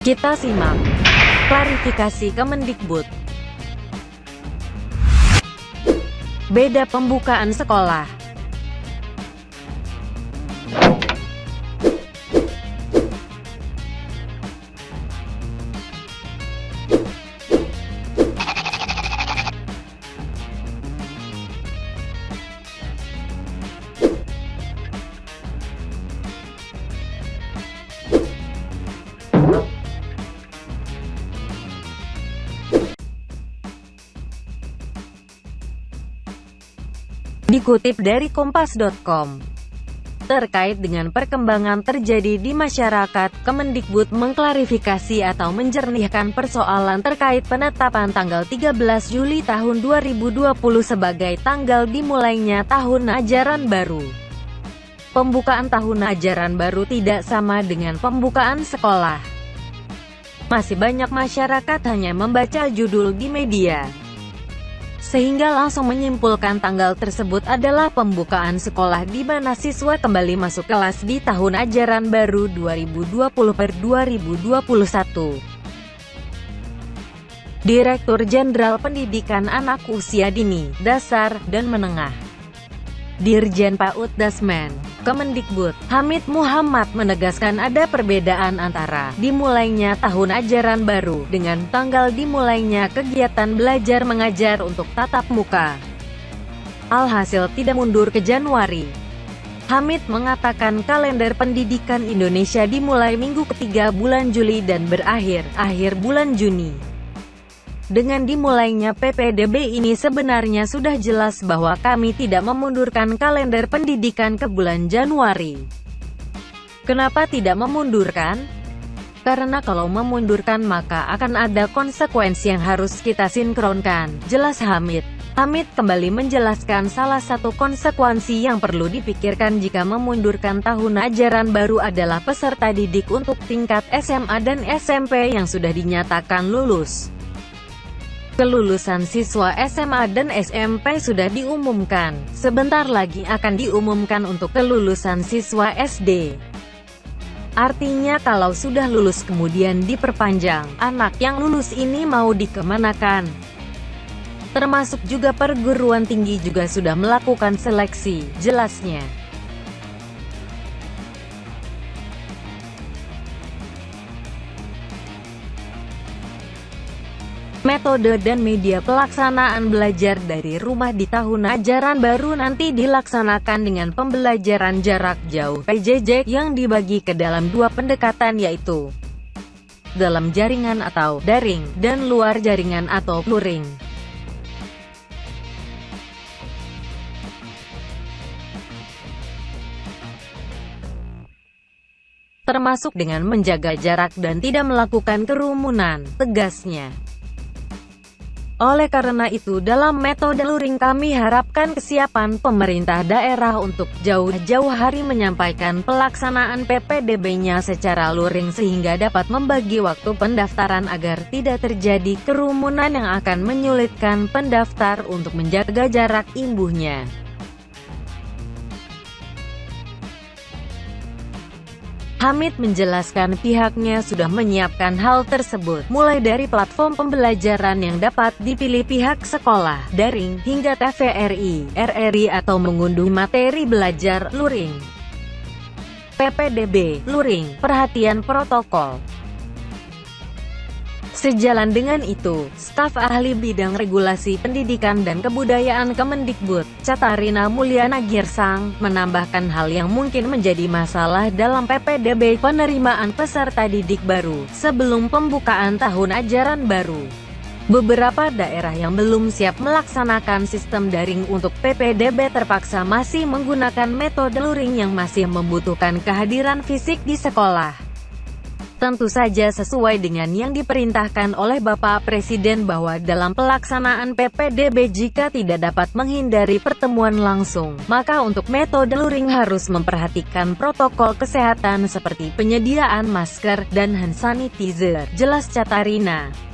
Kita simak klarifikasi Kemendikbud. Beda pembukaan sekolah. Dikutip dari kompas.com, terkait dengan perkembangan terjadi di masyarakat, Kemendikbud mengklarifikasi atau menjernihkan persoalan terkait penetapan tanggal 13 Juli tahun 2020 sebagai tanggal dimulainya tahun ajaran baru. Pembukaan tahun ajaran baru tidak sama dengan pembukaan sekolah. Masih banyak masyarakat hanya membaca judul di media, sehingga langsung menyimpulkan tanggal tersebut adalah pembukaan sekolah di mana siswa kembali masuk kelas di tahun ajaran baru 2020/2021. Direktur Jenderal Pendidikan Anak Usia Dini, Dasar, dan Menengah, Dirjen PAUD Dasmen, Kemendikbud, Hamid Muhammad menegaskan ada perbedaan antara dimulainya tahun ajaran baru dengan tanggal dimulainya kegiatan belajar mengajar untuk tatap muka. Alhasil tidak mundur ke Januari. Hamid mengatakan kalender pendidikan Indonesia dimulai minggu ketiga bulan Juli dan berakhir akhir bulan Juni. Dengan dimulainya PPDB ini sebenarnya sudah jelas bahwa kami tidak memundurkan kalender pendidikan ke bulan Januari. Kenapa tidak memundurkan? Karena kalau memundurkan maka akan ada konsekuensi yang harus kita sinkronkan, jelas Hamid. Hamid kembali menjelaskan salah satu konsekuensi yang perlu dipikirkan jika memundurkan tahun ajaran baru adalah peserta didik untuk tingkat SMA dan SMP yang sudah dinyatakan lulus. Kelulusan siswa SMA dan SMP sudah diumumkan, sebentar lagi akan diumumkan untuk kelulusan siswa SD. Artinya kalau sudah lulus kemudian diperpanjang, anak yang lulus ini mau dikemanakan? Termasuk juga perguruan tinggi juga sudah melakukan seleksi, jelasnya. Metode dan media pelaksanaan belajar dari rumah di tahun ajaran baru nanti dilaksanakan dengan pembelajaran jarak jauh (PJJ) yang dibagi ke dalam dua pendekatan, yaitu dalam jaringan atau daring, dan luar jaringan atau luring. Termasuk dengan menjaga jarak dan tidak melakukan kerumunan, tegasnya. Oleh karena itu dalam metode luring kami harapkan kesiapan pemerintah daerah untuk jauh-jauh hari menyampaikan pelaksanaan PPDB-nya secara luring sehingga dapat membagi waktu pendaftaran agar tidak terjadi kerumunan yang akan menyulitkan pendaftar untuk menjaga jarak imbuhnya. Hamid menjelaskan pihaknya sudah menyiapkan hal tersebut, mulai dari platform pembelajaran yang dapat dipilih pihak sekolah, daring, hingga TVRI, RRI atau mengunduh materi belajar luring. PPDB, luring, perhatian protokol. Sejalan dengan itu, staf ahli bidang regulasi pendidikan dan kebudayaan Kemendikbud, Catarina Mulyana Girsang, menambahkan hal yang mungkin menjadi masalah dalam PPDB penerimaan peserta didik baru, sebelum pembukaan tahun ajaran baru. Beberapa daerah yang belum siap melaksanakan sistem daring untuk PPDB terpaksa masih menggunakan metode luring yang masih membutuhkan kehadiran fisik di sekolah. Tentu saja sesuai dengan yang diperintahkan oleh Bapak Presiden bahwa dalam pelaksanaan PPDB jika tidak dapat menghindari pertemuan langsung, maka untuk metode luring harus memperhatikan protokol kesehatan seperti penyediaan masker dan hand sanitizer, jelas Catarina.